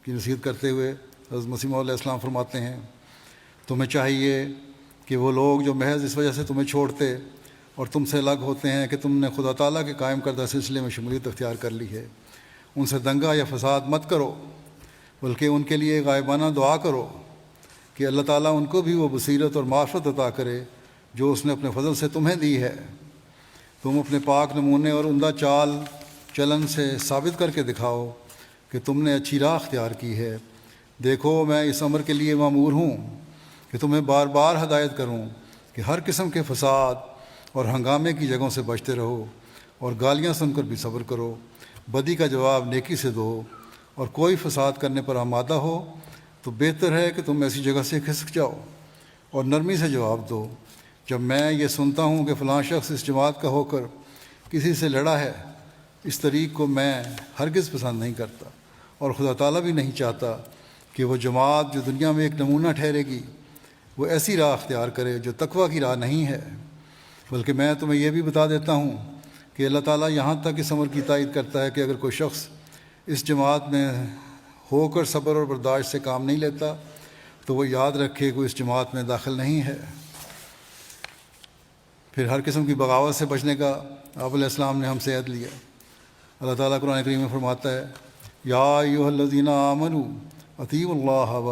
کی نصیحت کرتے ہوئے حضرت مسیح موعود علیہ السلام فرماتے ہیں تمہیں چاہیے کہ وہ لوگ جو محض اس وجہ سے تمہیں چھوڑتے اور تم سے الگ ہوتے ہیں کہ تم نے خدا تعالیٰ کے قائم کردہ سلسلے میں شمولیت اختیار کر لی ہے، ان سے دنگا یا فساد مت کرو، بلکہ ان کے لیے غائبانہ دعا کرو کہ اللہ تعالیٰ ان کو بھی وہ بصیرت اور معرفت عطا کرے جو اس نے اپنے فضل سے تمہیں دی ہے۔ تم اپنے پاک نمونے اور عمدہ چال چلن سے ثابت کر کے دکھاؤ کہ تم نے اچھی راہ اختیار کی ہے۔ دیکھو میں اس امر کے لیے مامور ہوں کہ تمہیں بار بار ہدایت کروں کہ ہر قسم کے فساد اور ہنگامے کی جگہوں سے بچتے رہو، اور گالیاں سن کر بھی صبر کرو۔ بدی کا جواب نیکی سے دو، اور کوئی فساد کرنے پر آمادہ ہو تو بہتر ہے کہ تم ایسی جگہ سے کھسک جاؤ، اور نرمی سے جواب دو۔ جب میں یہ سنتا ہوں کہ فلاں شخص اس جماعت کا ہو کر کسی سے لڑا ہے، اس طریق کو میں ہرگز پسند نہیں کرتا، اور خدا تعالیٰ بھی نہیں چاہتا کہ وہ جماعت جو دنیا میں ایک نمونہ ٹھہرے گی وہ ایسی راہ اختیار کرے جو تقویٰ کی راہ نہیں ہے۔ بلکہ میں تمہیں یہ بھی بتا دیتا ہوں کہ اللہ تعالیٰ یہاں تک اس امر کی تائید کرتا ہے کہ اگر کوئی شخص اس جماعت میں ہو کر صبر اور برداشت سے کام نہیں لیتا تو وہ یاد رکھے کہ اس جماعت میں داخل نہیں ہے۔ پھر ہر قسم کی بغاوت سے بچنے کا آپ علیہ السلام نے ہم سے عہد لیا۔ اللہ تعالیٰ قرآن کریم میں فرماتا ہے یا ایھا الذین آمنوا اطیعوا اللہ و